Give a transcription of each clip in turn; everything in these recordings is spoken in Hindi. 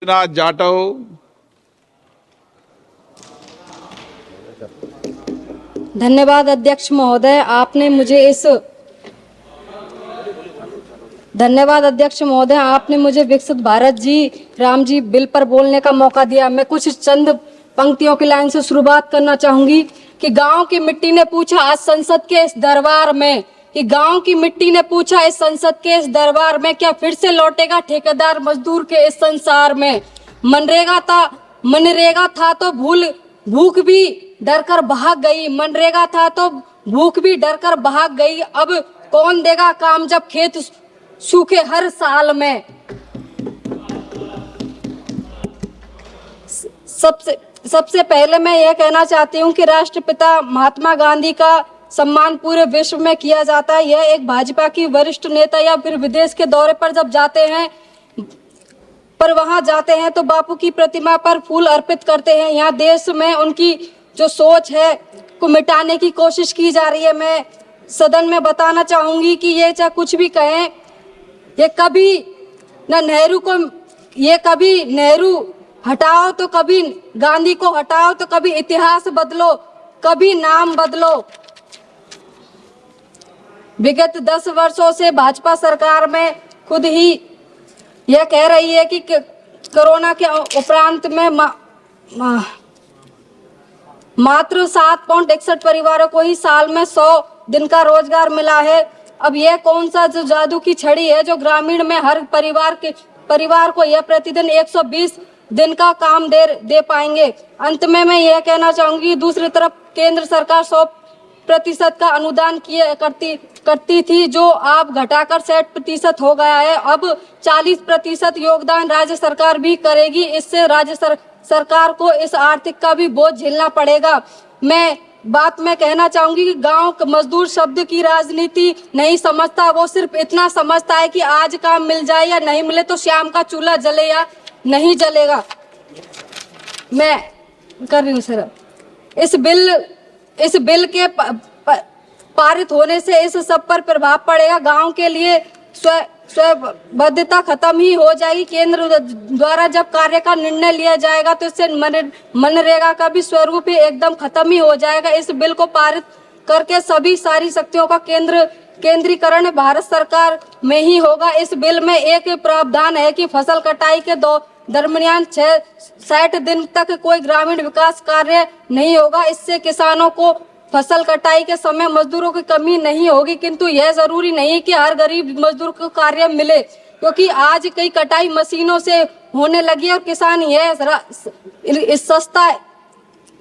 गोपीनाथ जाटव। धन्यवाद अध्यक्ष महोदय, आपने मुझे विकसित भारत जी राम जी बिल पर बोलने का मौका दिया। मैं कुछ चंद पंक्तियों की लाइन से शुरुआत करना चाहूंगी कि गांव की मिट्टी ने पूछा आज संसद के इस दरबार में, क्या फिर से लौटेगा ठेकेदार मजदूर के इस संसार में। मनरेगा था तो भूख भी डर कर भाग गई, मनरेगा था तो भूख भी डर कर भाग गई। अब कौन देगा काम जब खेत सूखे हर साल में। सबसे पहले मैं यह कहना चाहती हूँ कि राष्ट्रपिता महात्मा गांधी का सम्मान पूरे विश्व में किया जाता है। यह एक भाजपा की वरिष्ठ नेता या फिर विदेश के दौरे पर जब वहां जाते हैं तो बापू की प्रतिमा पर फूल अर्पित करते हैं। यहाँ देश में उनकी जो सोच है को मिटाने की कोशिश की जा रही है। मैं सदन में बताना चाहूंगी कि ये चाहे कुछ भी कहें, ये कभी नेहरू हटाओ तो कभी गांधी को हटाओ तो कभी इतिहास बदलो, कभी नाम बदलो। विगत 10 वर्षों से भाजपा सरकार में खुद ही यह कह रही है कि कोरोना के उपरांत में मात्र 7.61 परिवारों को ही साल में 100 दिन का रोजगार मिला है। अब यह कौन सा जो जादू की छड़ी है जो ग्रामीण में हर परिवार को यह प्रतिदिन 120 दिन का काम दे पाएंगे। अंत में मैं यह कहना चाहूंगी, दूसरी तरफ केंद्र सरकार 100% का अनुदान करती थी जो अब घटाकर 60% हो गया है। अब 40% योगदान राज्य सरकार भी करेगी। इससे राज्य सरकार को इस आर्थिक का भी बोझ झेलना पड़ेगा। मैं कहना चाहूंगी कि गांव मजदूर शब्द की राजनीति नहीं समझता, वो सिर्फ इतना समझता है कि आज काम मिल जाए या नहीं मिले तो शाम का चूल्हा जले या नहीं जलेगा। मैं कर रही हूँ सर। इस बिल के पारित होने से इस सब पर प्रभाव पड़ेगा। गांव के लिए स्वबद्धता खत्म ही हो जाएगी। केंद्र द्वारा जब कार्य का निर्णय लिया जाएगा तो इससे मनरेगा का भी स्वरूप ही एकदम खत्म ही हो जाएगा। इस बिल को पारित करके सारी शक्तियों का केंद्रीकरण भारत सरकार में ही होगा। इस बिल में एक प्रावधान है कि फसल कटाई के दरमियान 60 दिन तक कोई ग्रामीण विकास कार्य नहीं होगा। इससे किसानों को फसल कटाई के समय मजदूरों की कमी नहीं होगी, किंतु यह जरूरी नहीं कि हर गरीब मजदूर को कार्य मिले, क्योंकि आज कई कटाई मशीनों से होने लगी है और किसान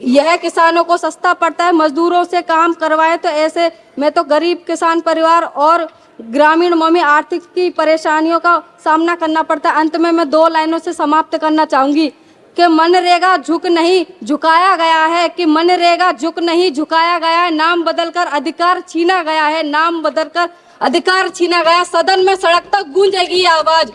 यह किसानों को सस्ता पड़ता है। मजदूरों से काम करवाए तो ऐसे में तो गरीब किसान परिवार और ग्रामीणों में आर्थिक की परेशानियों का सामना करना पड़ता है। अंत में मैं 2 लाइनों से समाप्त करना चाहूंगी कि मनरेगा झुक नहीं झुकाया गया है, नाम बदलकर अधिकार छीना गया है, सदन में सड़क तक गूंजेगी आवाज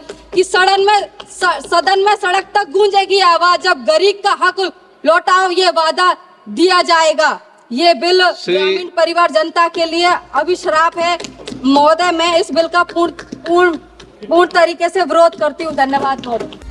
सड़क तक गूंजेगी आवाज जब गरीब का हक लौटाओ ये वादा दिया जाएगा। ये बिल ग्रामीण परिवार जनता के लिए अभिश्राप है। महोदय, मैं इस बिल का पूर्ण तरीके से विरोध करती हूँ। धन्यवाद महोदय।